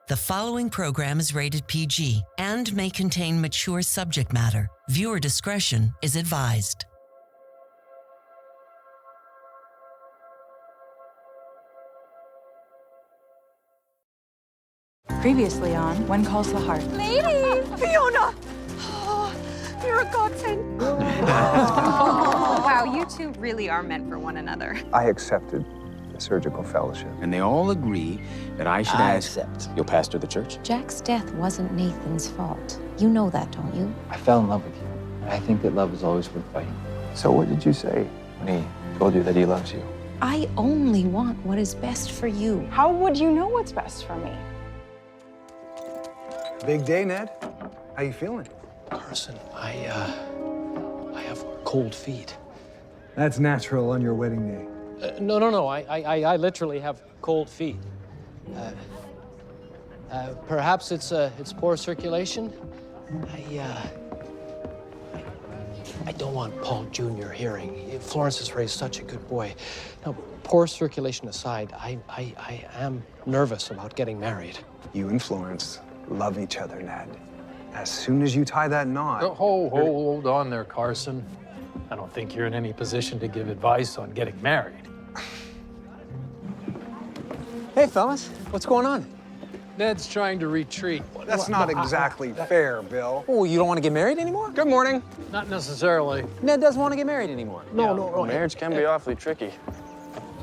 The following program is rated PG and may contain mature subject matter. Viewer discretion is advised. Previously on When Calls the Heart. Ladies! Fiona! Oh, you're a godsend. Oh, wow, you two really are meant for one another. I accepted the surgical fellowship. And they all agree that I should accept. You'll pastor the church? Jack's death wasn't Nathan's fault. You know that, don't you? I fell in love with you, and I think that love is always worth fighting. So what did you say when he told you that he loves you? I only want what is best for you. How would you know what's best for me? Big day, Ned. How you feeling? Carson, I have cold feet. That's natural on your wedding day. No. I literally have cold feet. Perhaps it's poor circulation. I don't want Paul Jr. hearing. Florence has raised such a good boy. Now, poor circulation aside, I am nervous about getting married. You and Florence love each other, Ned. As soon as you tie that knot... Hold on there, Carson. I don't think you're in any position to give advice on getting married. Hey, fellas, what's going on? Ned's trying to retreat. That's not exactly fair, Bill. Oh, you don't want to get married anymore? Good morning. Not necessarily. Ned doesn't want to get married anymore. No. Marriage can be awfully tricky. Is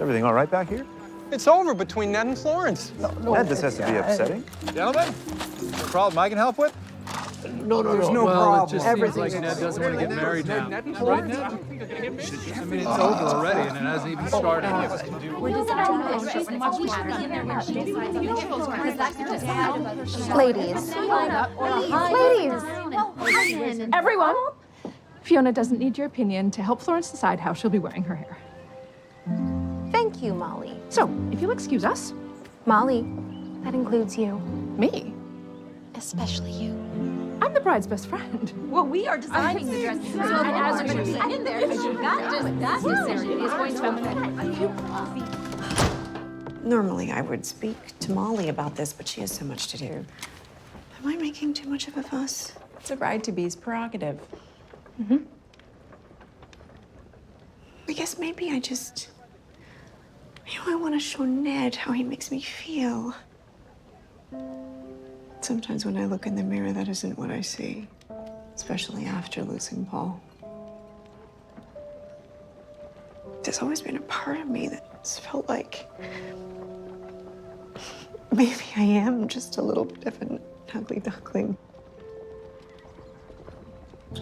everything all right back here? It's over between Ned and Florence. Ned, this has to be upsetting. Gentlemen, no problem I can help with? No. There's no well, problem. It just seems like Ned doesn't want to get married now. Right, Ned? I mean, it's over already, and it hasn't even started. Ladies! Everyone! Fiona doesn't need your opinion to help Florence decide how she'll be wearing her hair. Thank you, Molly. So, if you'll excuse us. Molly, that includes you. Me? Especially you. I'm the bride's best friend. Well, we are designing the dress. So as we're going to be in there, that necessary is going to... Normally, I would speak to Molly about this, but she has so much to do. Am I making too much of a fuss? It's a bride-to-be's prerogative. I guess maybe I just... I want to show Ned how he makes me feel. Sometimes when I look in the mirror, that isn't what I see, especially after losing Paul. There's always been a part of me that's felt like maybe I am just a little bit of an ugly duckling.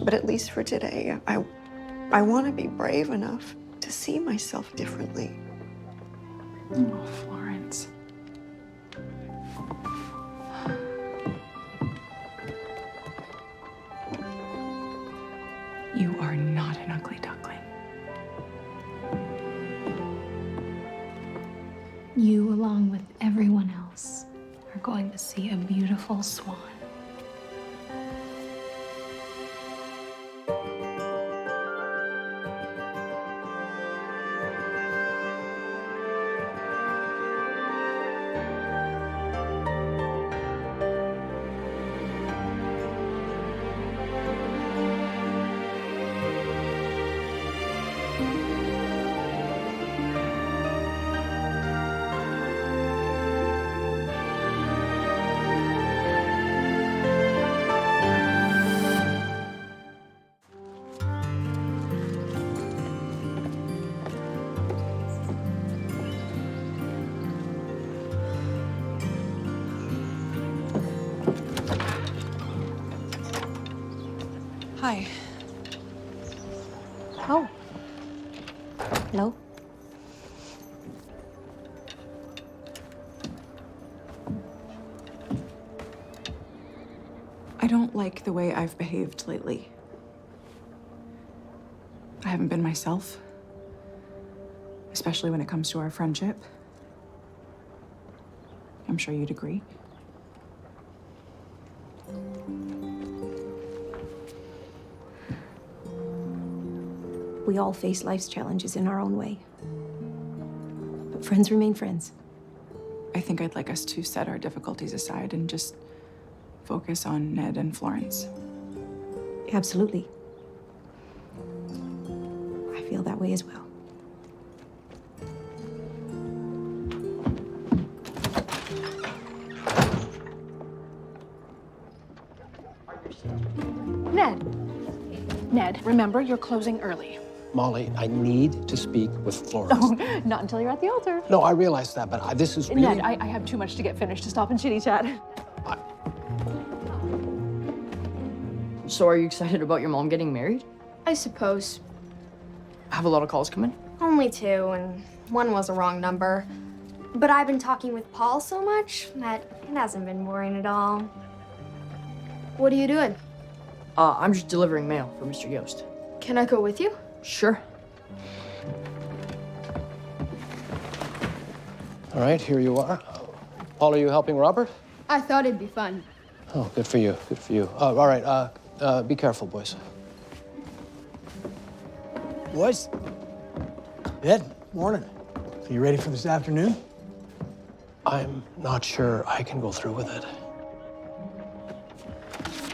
But at least for today, I want to be brave enough to see myself differently. Oh, Florence. You are not an ugly duckling. You, along with everyone else, are going to see a beautiful swan. Hi. Oh. Hello? I don't like the way I've behaved lately. I haven't been myself, especially when it comes to our friendship. I'm sure you'd agree. We all face life's challenges in our own way. But friends remain friends. I think I'd like us to set our difficulties aside and just focus on Ned and Florence. Absolutely. I feel that way as well. Ned, remember, you're closing early. Molly, I need to speak with Florence. Oh, not until you're at the altar. No, I realize that, but this is really... Ned, I have too much to get finished to stop and chitty-chat. So are you excited about your mom getting married? I suppose. Have a lot of calls coming? Only 2, and one was a wrong number. But I've been talking with Paul so much that it hasn't been boring at all. What are you doing? I'm just delivering mail for Mr. Yost. Can I go with you? Sure. All right, here you are. Paul, are you helping Robert? I thought it'd be fun. Oh, good for you, good for you. All right, be careful, boys. Boys, Ed, morning. So you ready for this afternoon? I'm not sure I can go through with it.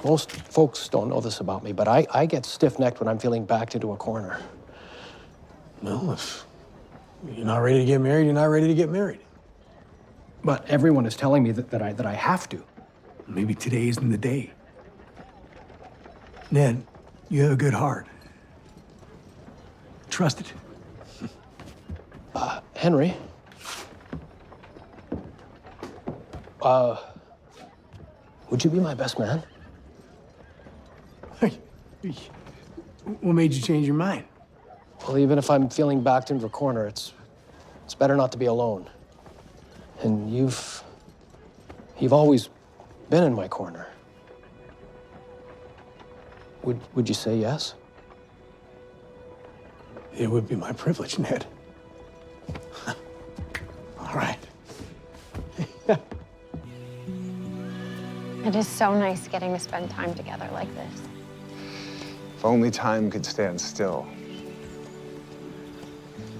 Most folks don't know this about me, but I get stiff-necked when I'm feeling backed into a corner. Well, if you're not ready to get married, you're not ready to get married. But everyone is telling me that I have to. Maybe today isn't the day. Ned, you have a good heart. Trust it. Henry. Would you be my best man? What made you change your mind? Well, even if I'm feeling backed into a corner, it's better not to be alone. And you've always been in my corner. Would you say yes? It would be my privilege, Ned. All right. It is so nice getting to spend time together like this. If only time could stand still.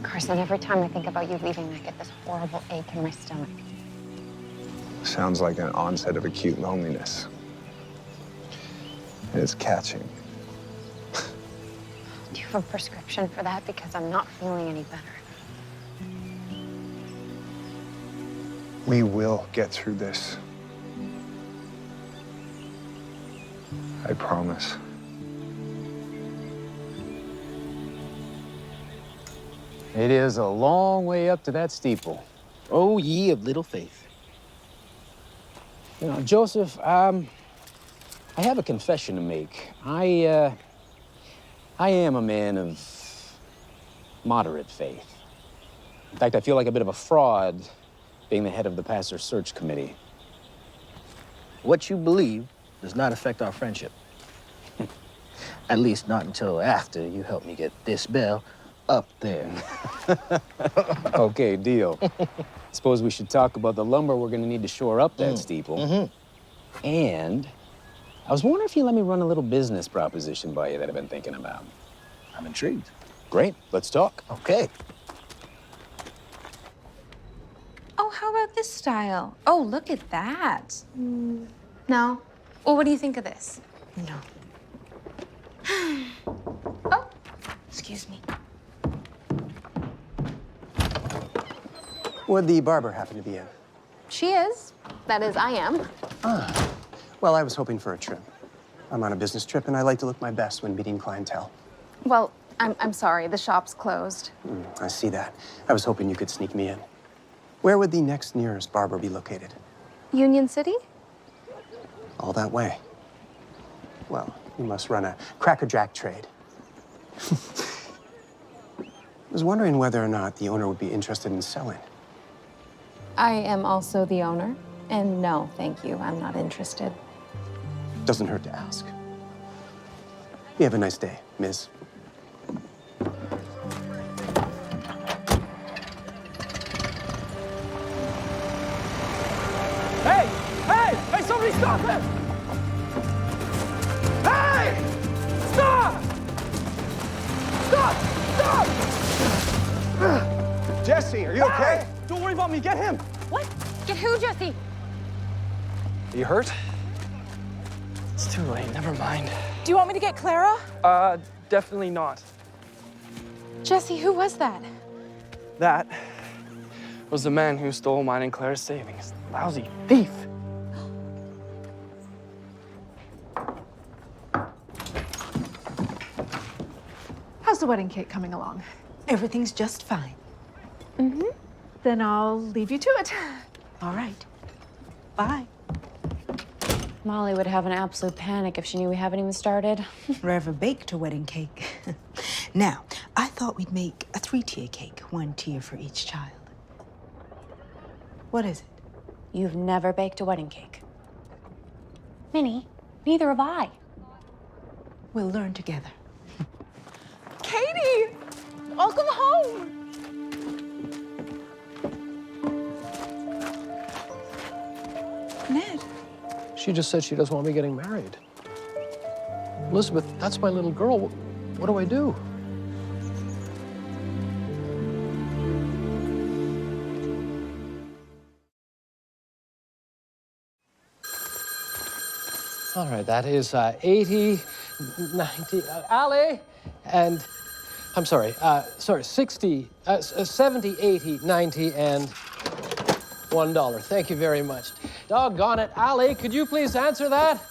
Carson, every time I think about you leaving, I get this horrible ache in my stomach. Sounds like an onset of acute loneliness. It's catching. Do you have a prescription for that? Because I'm not feeling any better. We will get through this. I promise. It is a long way up to that steeple. Oh, ye of little faith. You know, Joseph, I have a confession to make. I am a man of moderate faith. In fact, I feel like a bit of a fraud being the head of the pastor search committee. What you believe does not affect our friendship. At least not until after you help me get this bell up there. Okay, deal. Suppose we should talk about the lumber we're gonna need to shore up that steeple. And I was wondering if you let me run a little business proposition by you that I've been thinking about. I'm intrigued. Great, let's talk. Okay. Oh, how about this style? Oh, look at that. No. Well, what do you think of this? No. Oh, excuse me. Would the barber happen to be in? She is. That is, I am. Well, I was hoping for a trim. I'm on a business trip, and I like to look my best when meeting clientele. Well, I'm sorry. The shop's closed. I see that. I was hoping you could sneak me in. Where would the next nearest barber be located? Union City? All that way. Well, you must run a crackerjack trade. I was wondering whether or not the owner would be interested in selling. I am also the owner. And no, thank you. I'm not interested. Doesn't hurt to ask. You have a nice day, Ms. Hey! Hey! Hey, somebody stop him! Hey! Stop! Stop! Stop! Jesse, are you okay? Don't worry about me. Get him. What? Get who, Jesse? Are you hurt? It's too late. Never mind. Do you want me to get Clara? Definitely not. Jesse, who was that? That was the man who stole mine and Claire's savings. Lousy thief. How's the wedding cake coming along? Everything's just fine. Mm-hmm. Then I'll leave you to it. All right. Bye. Molly would have an absolute panic if she knew we haven't even started. Forever baked a wedding cake. Now, I thought we'd make a 3-tier cake, 1 tier for each child. What is it? You've never baked a wedding cake. Minnie, neither have I. We'll learn together. Katie! Welcome home! Ned. She just said she doesn't want me getting married. Elizabeth, that's my little girl. What do I do? All right, that is 80, 90, Allie, and I'm sorry, 60, 70, 80, 90, and $1. Thank you very much. Doggone it, Allie, could you please answer that?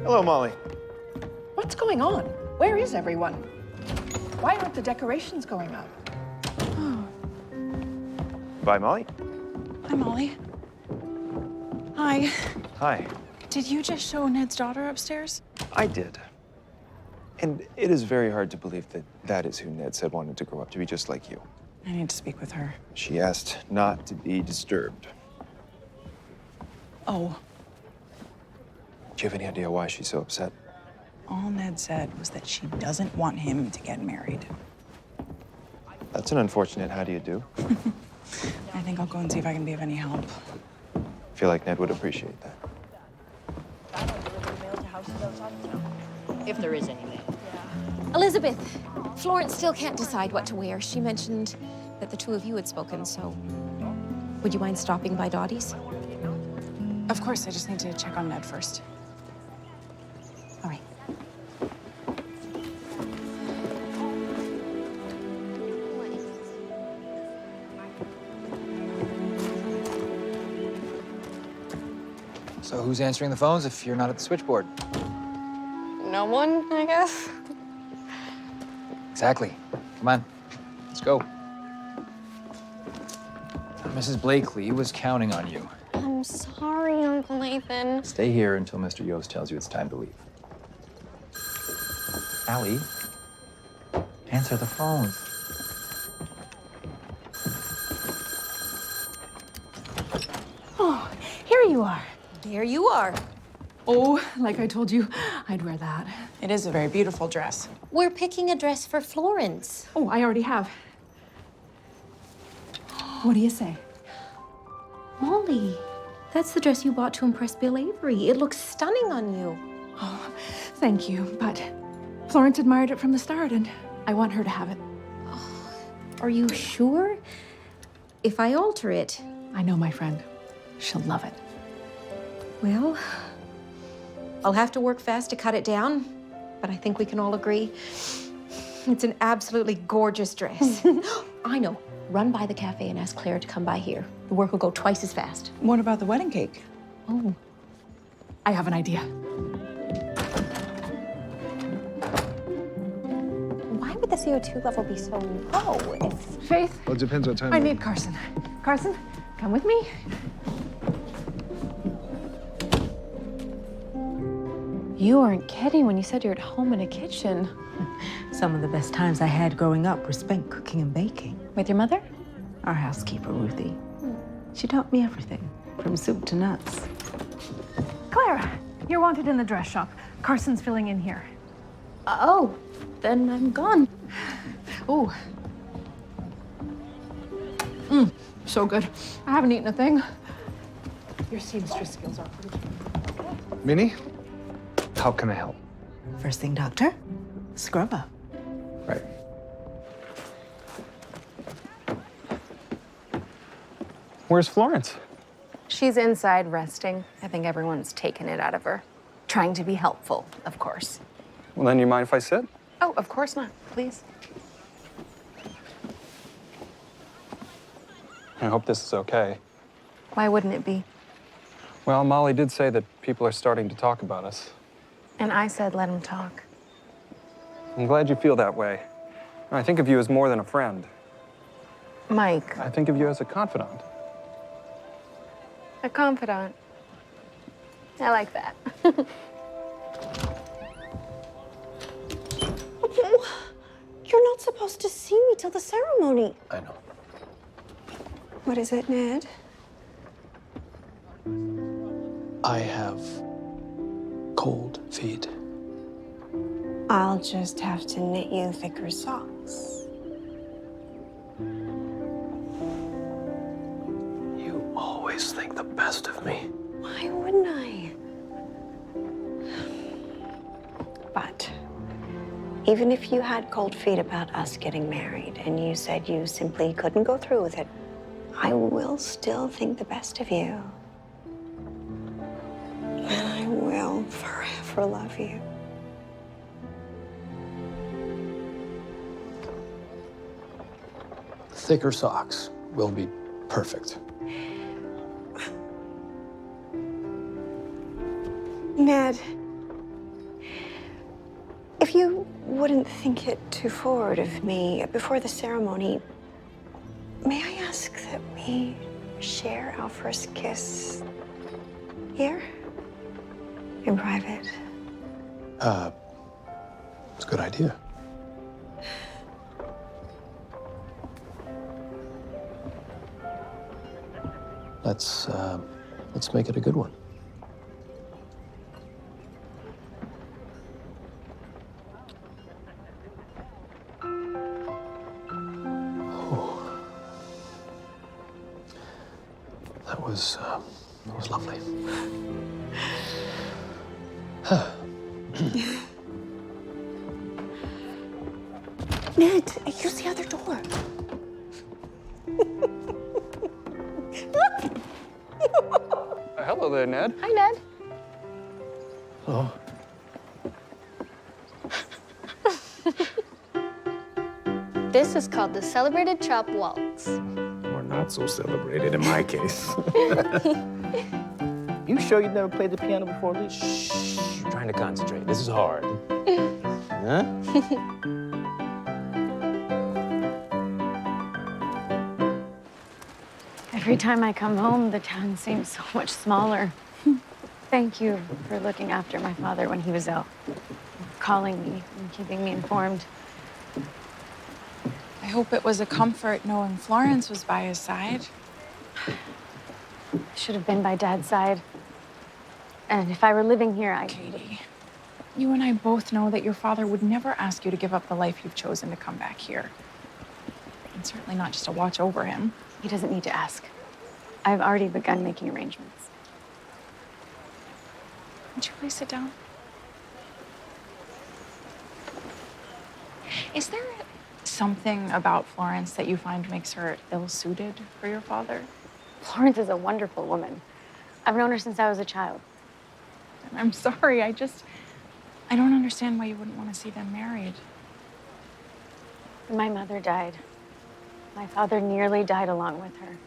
Hello, Molly. What's going on? Where is everyone? Why aren't the decorations going up? Bye, Molly. Hi, Molly. Hi. Hi. Did you just show Ned's daughter upstairs? I did. And it is very hard to believe that that is who Ned said wanted to grow up to be just like you. I need to speak with her. She asked not to be disturbed. Oh, Do you have any idea why she's so upset? all Ned said was that she doesn't want him to get married. That's an unfortunate how do you do. I think I'll go and see if I can be of any help. I feel like Ned would appreciate that. If there is any mail. Elizabeth, Florence still can't decide what to wear. She mentioned that the two of you had spoken, so would you mind stopping by Dottie's? Of course, I just need to check on Ned first. All right. So who's answering the phones if you're not at the switchboard? No one, I guess. Exactly. Come on, let's go. Mrs. Blakely was counting on you. I'm sorry, Uncle Nathan. Stay here until Mr. Yost tells you it's time to leave. Allie, answer the phone. Oh, here you are. There you are. Oh, like I told you, I'd wear that. It is a very beautiful dress. We're picking a dress for Florence. Oh, I already have. What do you say? Molly, that's the dress you bought to impress Bill Avery. It looks stunning on you. Oh, thank you, but Florence admired it from the start, and I want her to have it. Are you sure? If I alter it... I know, my friend. She'll love it. Well, I'll have to work fast to cut it down, but I think we can all agree it's an absolutely gorgeous dress. I know. Run by the cafe and ask Claire to come by here. The work will go twice as fast. What about the wedding cake? Oh, I have an idea. Why would the CO2 level be so low if... Faith? Well, it depends what time. I need Carson. Carson, come with me. You weren't kidding when you said you're at home in a kitchen. Some of the best times I had growing up were spent cooking and baking. With your mother? Our housekeeper, Ruthie. She taught me everything, from soup to nuts. Clara, you're wanted in the dress shop. Carson's filling in here. Oh, then I'm gone. Oh. So good. I haven't eaten a thing. Your seamstress skills are pretty good. Minnie, how can I help? First thing, doctor, scrub up. Right. Where's Florence? She's inside resting. I think everyone's taken it out of her. Trying to be helpful, of course. Well, then you mind if I sit? Oh, of course not. Please. I hope this is okay. Why wouldn't it be? Well, Molly did say that people are starting to talk about us. And I said let him talk. I'm glad you feel that way. I think of you as more than a friend. Mike. I think of you as a confidant. A confidant. I like that. You're not supposed to see me till the ceremony. I know. What is it, Ned? I have cold feet. I'll just have to knit you thicker socks. You always think the best of me. Why wouldn't I? But even if you had cold feet about us getting married and you said you simply couldn't go through with it, I will still think the best of you. And I will forever love you. Thicker socks will be perfect. Ned, if you wouldn't think it too forward of me, before the ceremony, may I ask that we share our first kiss here? In private? It's a good idea. Let's make it a good one. That was lovely. Ned, use the other door. Hello there, Ned. Hi, Ned. Oh. This is called the Celebrated Chop Waltz. Or not so celebrated in my case. You sure you've never played the piano before, Lee? Shh, I'm trying to concentrate. This is hard. Huh? Every time I come home, the town seems so much smaller. Thank you for looking after my father when he was ill, calling me and keeping me informed. I hope it was a comfort knowing Florence was by his side. I should have been by Dad's side. And if I were living here, Katie, you and I both know that your father would never ask you to give up the life you've chosen to come back here. And certainly not just to watch over him. He doesn't need to ask. I've already begun making arrangements. Would you please sit down? Is there something about Florence that you find makes her ill-suited for your father? Florence is a wonderful woman. I've known her since I was a child. I'm sorry, I don't understand why you wouldn't want to see them married. When my mother died, my father nearly died along with her.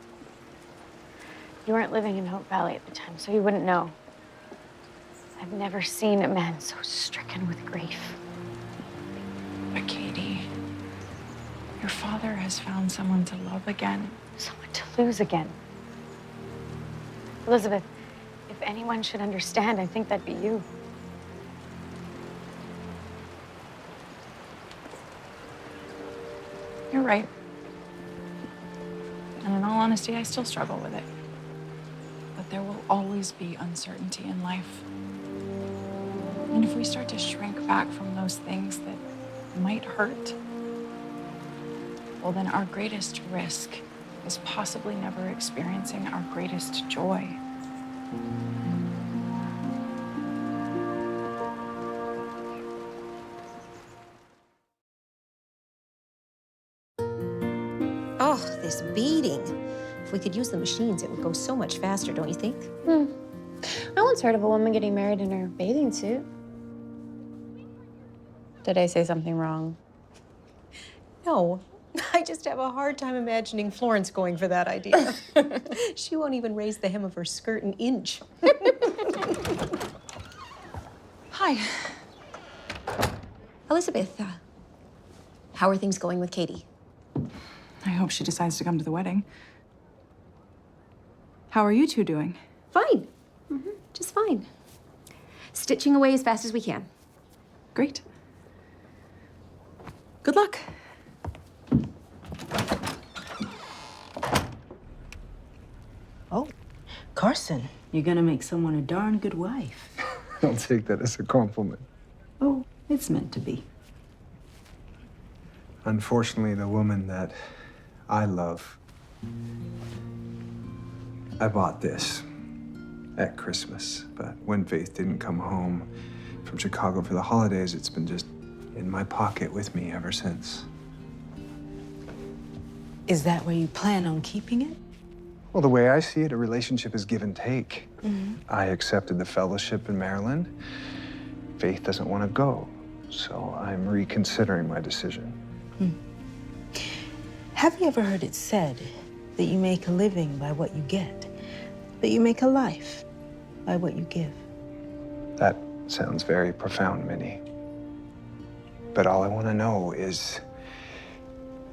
You weren't living in Hope Valley at the time, so you wouldn't know. I've never seen a man so stricken with grief. But Katie, your father has found someone to love again. Someone to lose again. Elizabeth, if anyone should understand, I think that'd be you. You're right. And in all honesty, I still struggle with it. But there will always be uncertainty in life. And if we start to shrink back from those things that might hurt, well, then our greatest risk is possibly never experiencing our greatest joy. Oh, this beading. If we could use the machines, it would go so much faster, don't you think? I once heard of a woman getting married in her bathing suit. Did I say something wrong? No, I just have a hard time imagining Florence going for that idea. She won't even raise the hem of her skirt an inch. Hi. Elizabeth, how are things going with Katie? I hope she decides to come to the wedding. How are you two doing? Fine. Just fine. Stitching away as fast as we can. Great. Good luck. Oh, Carson, you're gonna make someone a darn good wife. I'll take that as a compliment. Oh, it's meant to be. Unfortunately, the woman that I love, I bought this at Christmas, but when Faith didn't come home from Chicago for the holidays, it's been just in my pocket with me ever since. Is that where you plan on keeping it? Well, the way I see it, a relationship is give and take. I accepted the fellowship in Maryland. Faith doesn't want to go, so I'm reconsidering my decision. Have you ever heard it said that you make a living by what you get, but you make a life by what you give? That sounds very profound, Minnie. But all I want to know is,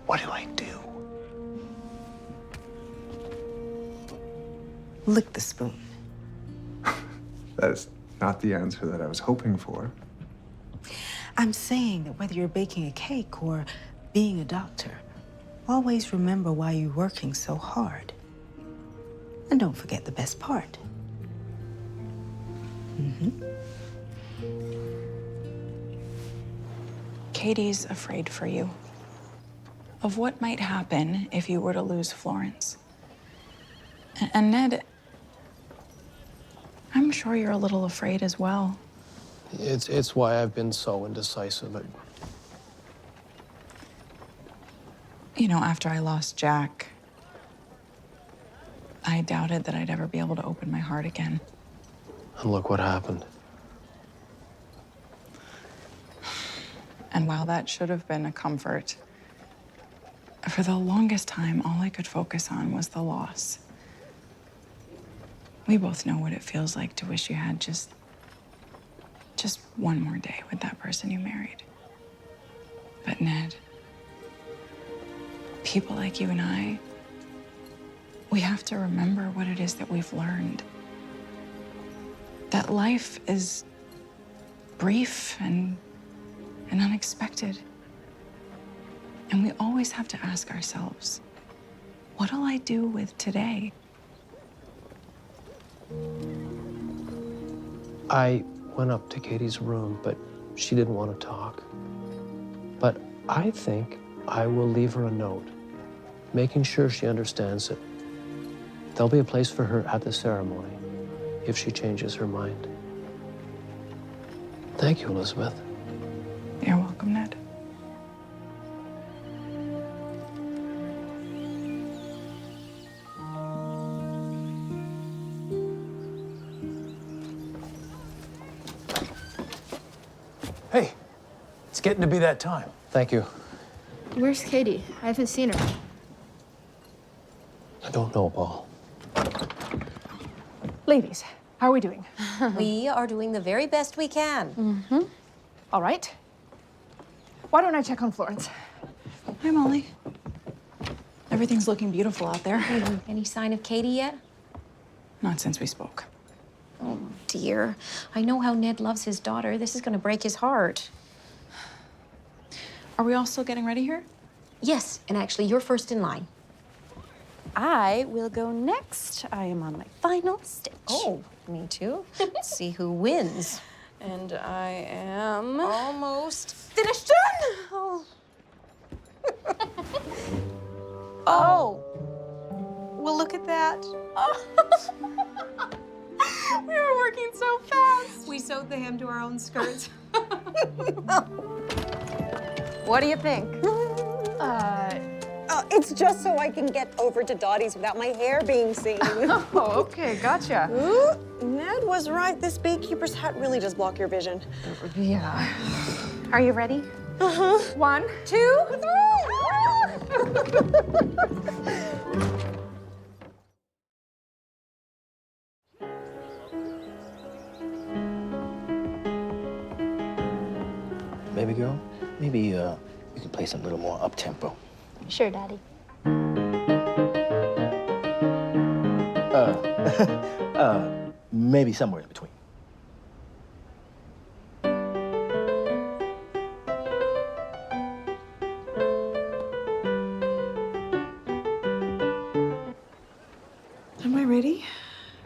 what do I do? Lick the spoon. That is not the answer that I was hoping for. I'm saying that whether you're baking a cake or being a doctor, always remember why you're working so hard. And don't forget the best part. Katie's afraid for you. Of what might happen if you were to lose Florence. And Ned, I'm sure you're a little afraid as well. It's why I've been so indecisive. You know, after I lost Jack, I doubted that I'd ever be able to open my heart again. And look what happened. And while that should have been a comfort, for the longest time, all I could focus on was the loss. We both know what it feels like to wish you had just one more day with that person you married. But Ned, people like you and I, we have to remember what it is that we've learned. That life is brief and unexpected. And we always have to ask ourselves, what'll I do with today? I went up to Katie's room, but she didn't want to talk. But I think I will leave her a note, making sure she understands that there'll be a place for her at the ceremony if she changes her mind. Thank you, Elizabeth. You're welcome, Ned. Hey, it's getting to be that time. Thank you. Where's Katie? I haven't seen her. I don't know, Paul. Ladies, how are we doing? We are doing the very best we can. All right. Why don't I check on Florence? Hi, Molly. Everything's looking beautiful out there. Any sign of Katie yet? Not since we spoke. Oh, dear. I know how Ned loves his daughter. This is going to break his heart. Are we all still getting ready here? Yes, and actually, you're first in line. I will go next. I am on my final stitch. Oh, me too. Let's see who wins. And I am Almost. finished. Oh. Oh. Well, look at that. We were working so fast. We sewed the hem to our own skirts. What do you think? It's just so I can get over to Dottie's without my hair being seen. Oh, okay, gotcha. Ooh, Ned was right. This beekeeper's hat really does block your vision. Yeah. Are you ready? Uh-huh. 1, 2, 3. Baby girl, maybe you can play something a little more up-tempo. Sure, Daddy. Maybe somewhere in between. Am I ready?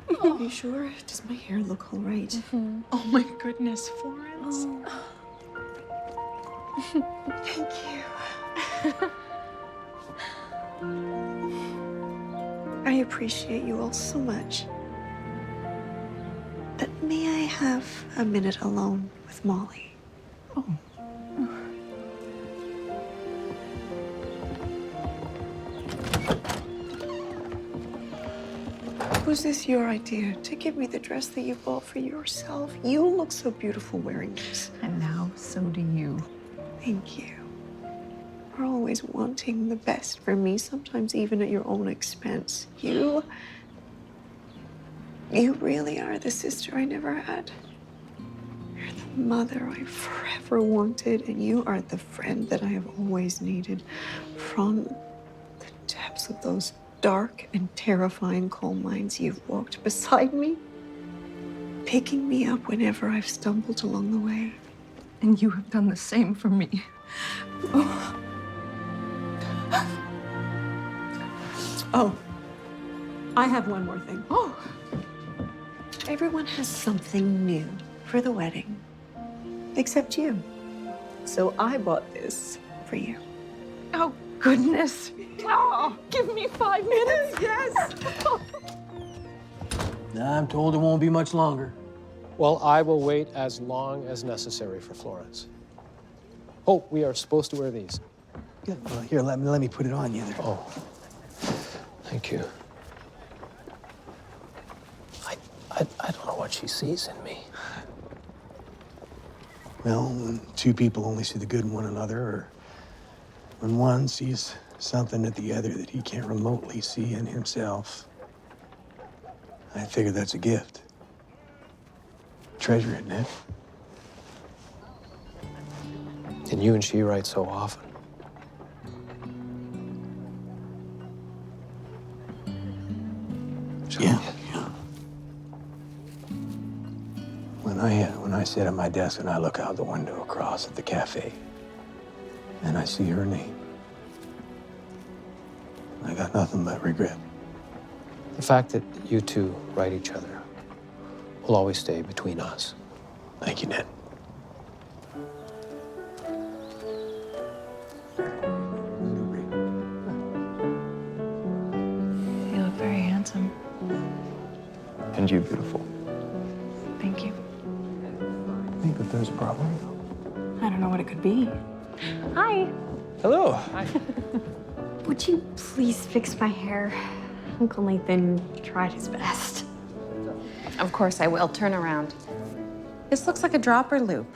Are you sure? Does my hair look all right? Oh my goodness, Florence. Thank you. I appreciate you all so much. But may I have a minute alone with Molly? Was this your idea to give me the dress that you bought for yourself? You look so beautiful wearing this. And now, so do you. Thank you. You're always wanting the best for me, sometimes even at your own expense. You really are the sister I never had. You're the mother I forever wanted, and you are the friend that I have always needed. From the depths of those dark and terrifying coal mines, you've walked beside me, picking me up whenever I've stumbled along the way. And you have done the same for me. Oh, I have one more thing. Oh, everyone has something new for the wedding, except you. So I bought this for you. Oh, goodness. Oh, give me 5 minutes. Yes. I'm told it won't be much longer. Well, I will wait as long as necessary for Florence. Oh, we are supposed to wear these. Good. Well, here, let me put it on you there. Oh, thank you. I don't know what she sees in me. Well, when two people only see the good in one another, or when one sees something at the other that he can't remotely see in himself, I figure that's a gift. Treasure it, Ned. And you and she write so often. Yeah. When I sit at my desk and I look out the window across at the cafe, and I see her name, I got nothing but regret. The fact that you two write each other will always stay between us. Thank you, Ned. You look very handsome. And you beautiful. Thank you. I think that there's a problem. I don't know what it could be. Hi. Hello. Hi. Would you please fix my hair? Uncle Nathan tried his best. Of course I will. Turn around. This looks like a dropper loop.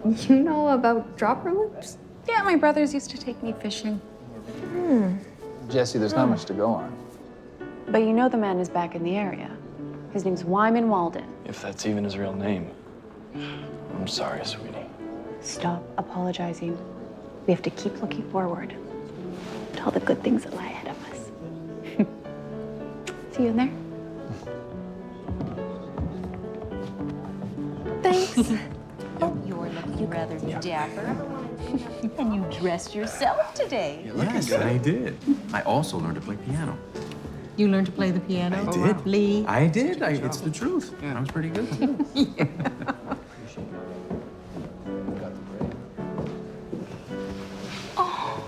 You know about dropper loops? Yeah, my brothers used to take me fishing. Jesse, there's not much to go on. But you know the man is back in the area. His name's Wyman Walden. If that's even his real name. I'm sorry, sweetie. Stop apologizing. We have to keep looking forward to all the good things that lie ahead of us. See you in there? Thanks. You're looking rather dapper. And you dressed yourself today. Yes, I did. I also learned to play piano. You learned to play the piano? I did. Lee? I did. It's the truth. I was pretty good, too. Oh,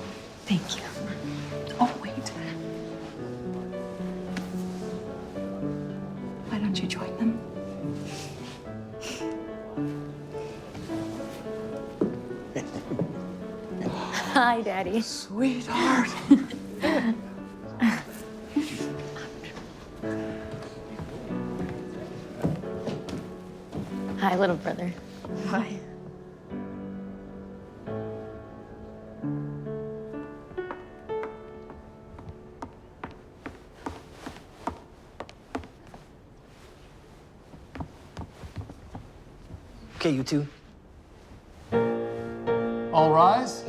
thank you. Oh, wait. Why don't you join them? Hi, Daddy. Sweetheart. Hi, little brother. Hi. Okay, you two. All rise.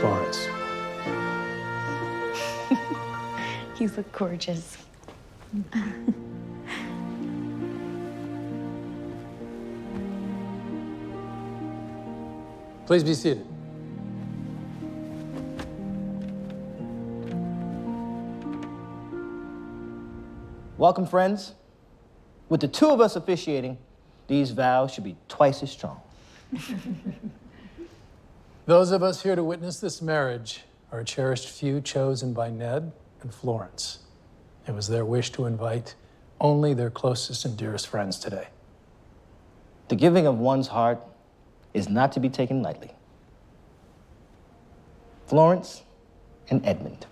Florence. You look gorgeous. Please be seated. Welcome, friends. With the two of us officiating, these vows should be twice as strong. Those of us here to witness this marriage are a cherished few chosen by Ned and Florence. It was their wish to invite only their closest and dearest friends today. The giving of one's heart is not to be taken lightly. Florence and Edmund.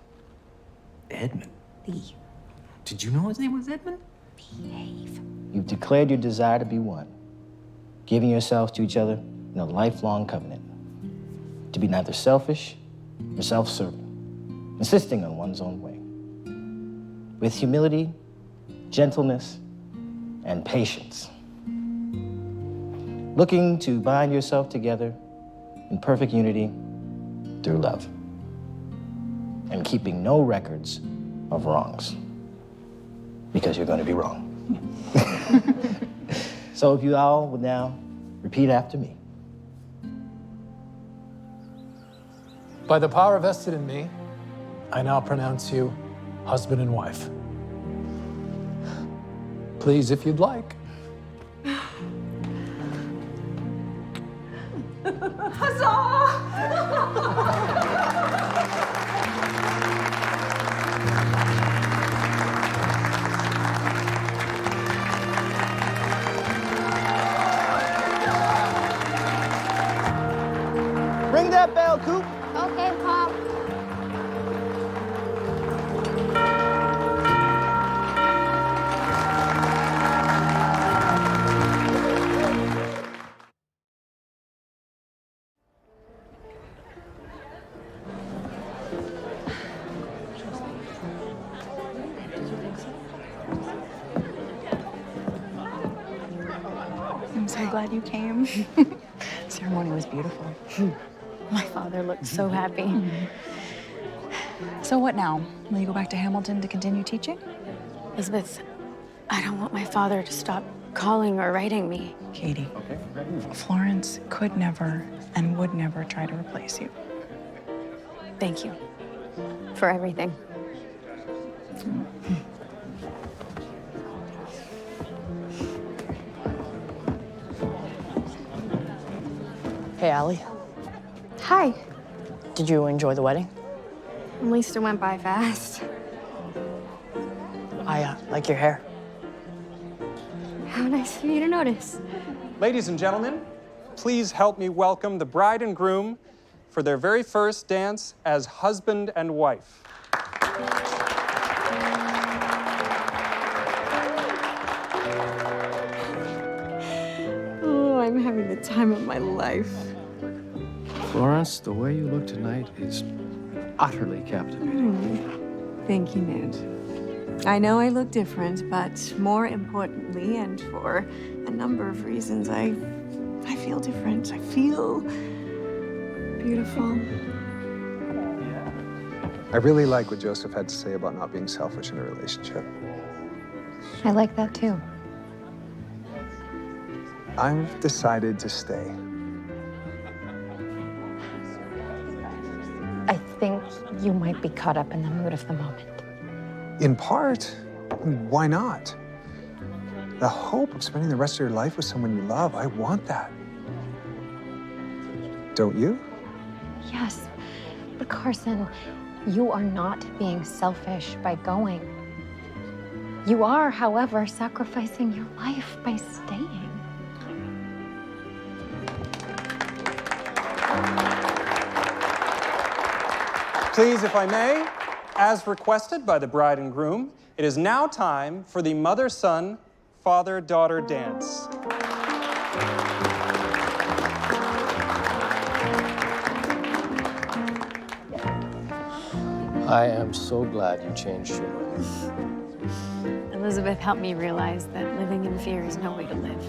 Edmund? Did you know his name was Edmund? You've declared your desire to be one, giving yourselves to each other in a lifelong covenant, to be neither selfish nor self-serving, insisting on one's own way. With humility, gentleness, and patience. Looking to bind yourself together in perfect unity through love. And keeping no records of wrongs. Because you're going to be wrong. So if you all would now repeat after me. By the power vested in me, I now pronounce you husband and wife. Please, if you'd like. Ring that bell, Coop. Okay, Pop. I'm so glad you came. Ceremony was beautiful. My father looked so happy. So what now? Will you go back to Hamilton to continue teaching? Elizabeth, I don't want my father to stop calling or writing me. Katie, Florence could never and would never try to replace you. Thank you for everything. Hey, Allie. Hi. Did you enjoy the wedding? At least it went by fast. I like your hair. How nice of you to notice. Ladies and gentlemen, please help me welcome the bride and groom for their very first dance as husband and wife. Oh, I'm having the time of my life. Florence, the way you look tonight is utterly captivating. Thank you, Ned. I know I look different, but more importantly, and for a number of reasons, I feel different. I feel beautiful. I really like what Joseph had to say about not being selfish in a relationship. I like that too. I've decided to stay. I think you might be caught up in the mood of the moment. In part, why not? The hope of spending the rest of your life with someone you love, I want that. Don't you? Yes, but Carson, you are not being selfish by going. You are, however, sacrificing your life by staying. Please, if I may, as requested by the bride and groom, it is now time for the mother-son, father-daughter dance. I am so glad you changed your mind. Elizabeth helped me realize that living in fear is no way to live.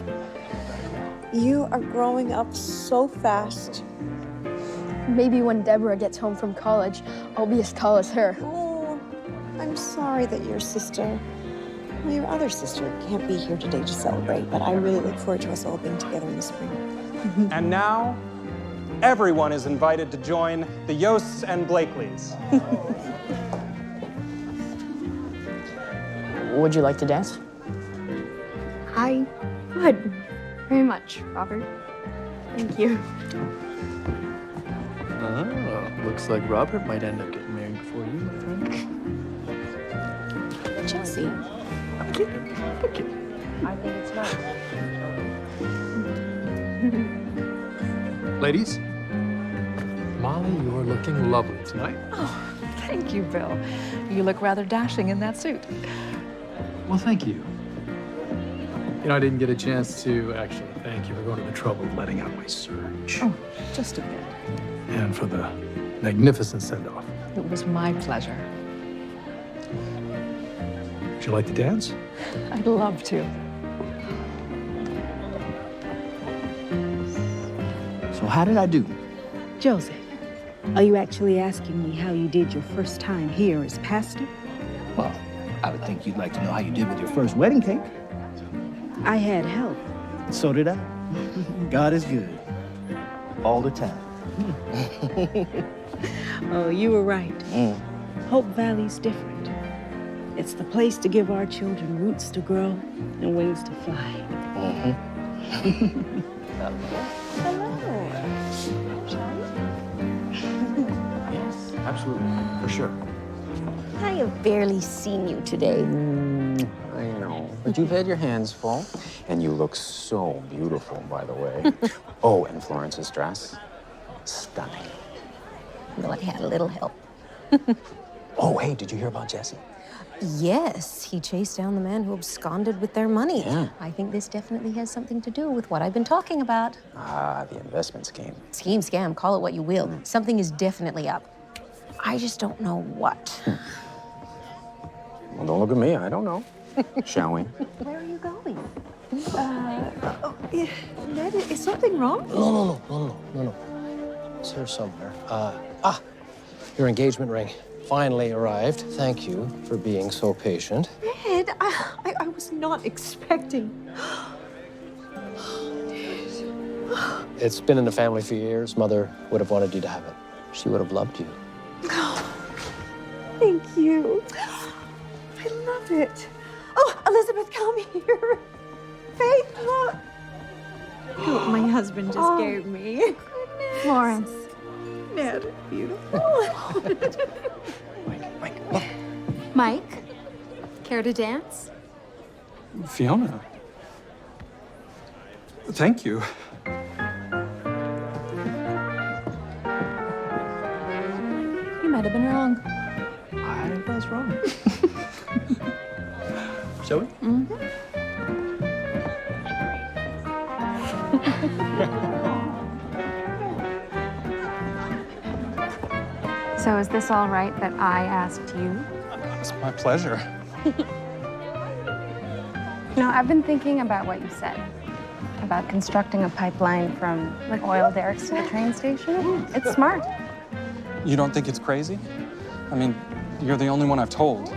You are growing up so fast. Maybe when Deborah gets home from college, I'll be as tall as her. Oh, I'm sorry that your sister, well, your other sister, can't be here today to celebrate, but I really look forward to us all being together in the spring. And now, everyone is invited to join the Yosts and Blakeleys. Would you like to dance? I would. Very much, Robert. Thank you. Looks like Robert might end up getting married before you, my friend. Jesse. I'm kidding. I think it's nice. Ladies, Molly, you're looking lovely tonight. Oh, thank you, Bill. You look rather dashing in that suit. Well, thank you. You know, I didn't get a chance to actually thank you for going to the trouble of letting out my search. Oh, just a bit. And for the magnificent send-off. It was my pleasure. Would you like to dance? I'd love to. So how did I do? Joseph, are you actually asking me how you did your first time here as pastor? Well, I would think you'd like to know how you did with your first wedding cake. I had help. So did I. God is good. All the time. Oh, you were right. Hope Valley's different. It's the place to give our children roots to grow and wings to fly. Yes, absolutely, for sure. I have barely seen you today. I know, but you've had your hands full, and you look so beautiful, by the way. Oh, and Florence's dress, stunning. Well, I had a little help. Oh, hey, did you hear about Jesse? Yes, he chased down the man who absconded with their money. Yeah. I think this definitely has something to do with what I've been talking about. Ah, the investment scheme. Scheme, scam, call it what you will. Something is definitely up. I just don't know what. Well, don't look at me, I don't know. Shall we? Where are you going? Ned, is something wrong? No. It's here somewhere. Your engagement ring finally arrived. Thank you for being so patient. Ned, I was not expecting. It's been in the family for years. Mother would have wanted you to have it. She would have loved you. Thank you. I love it. Oh, Elizabeth, come here. Faith, look. Look what my husband just gave me. Florence. Ned, beautiful. Mike, look. Mike, care to dance? Fiona. Thank you. You might have been wrong. I was wrong. Shall we? So is this all right that I asked you? It's my pleasure. No, I've been thinking about what you said about constructing a pipeline from oil derricks to the train station. It's smart. You don't think it's crazy? I mean, you're the only one I've told.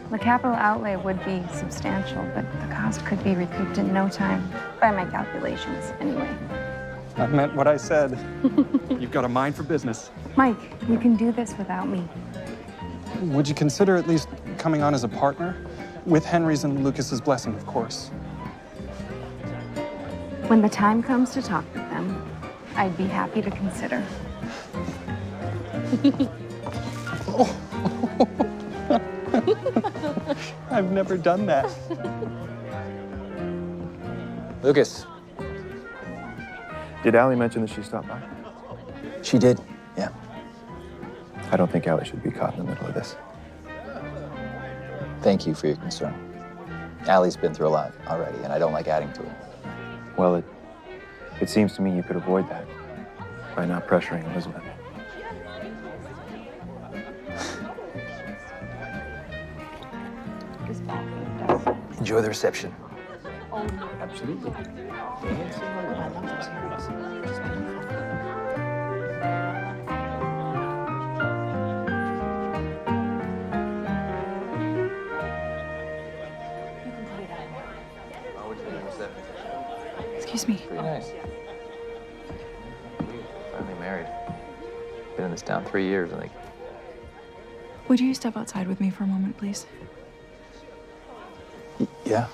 The capital outlay would be substantial, but the cost could be recouped in no time, by my calculations, anyway. I meant what I said. You've got a mind for business. Mike, you can do this without me. Would you consider at least coming on as a partner, with Henry's and Lucas's blessing, of course. When the time comes to talk with them, I'd be happy to consider. I've never done that. Lucas. Did Allie mention that she stopped by? She did, yeah. I don't think Allie should be caught in the middle of this. Thank you for your concern. Allie's been through a lot already, and I don't like adding to it. Well, it seems to me you could avoid that by not pressuring Elizabeth. Enjoy the reception. Absolutely. Excuse me. Pretty nice. Finally married. Been in this town 3 years, I think. Would you step outside with me for a moment, please? Yeah.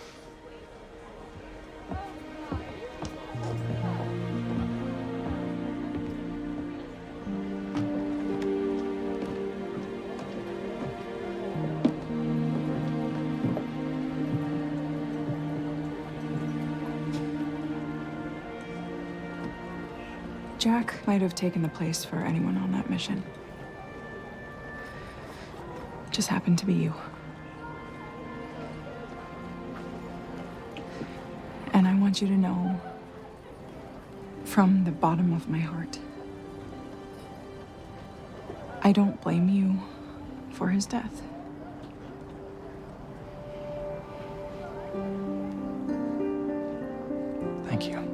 Jack might have taken the place for anyone on that mission. Just happened to be you. And I want you to know, from the bottom of my heart, I don't blame you for his death. Thank you.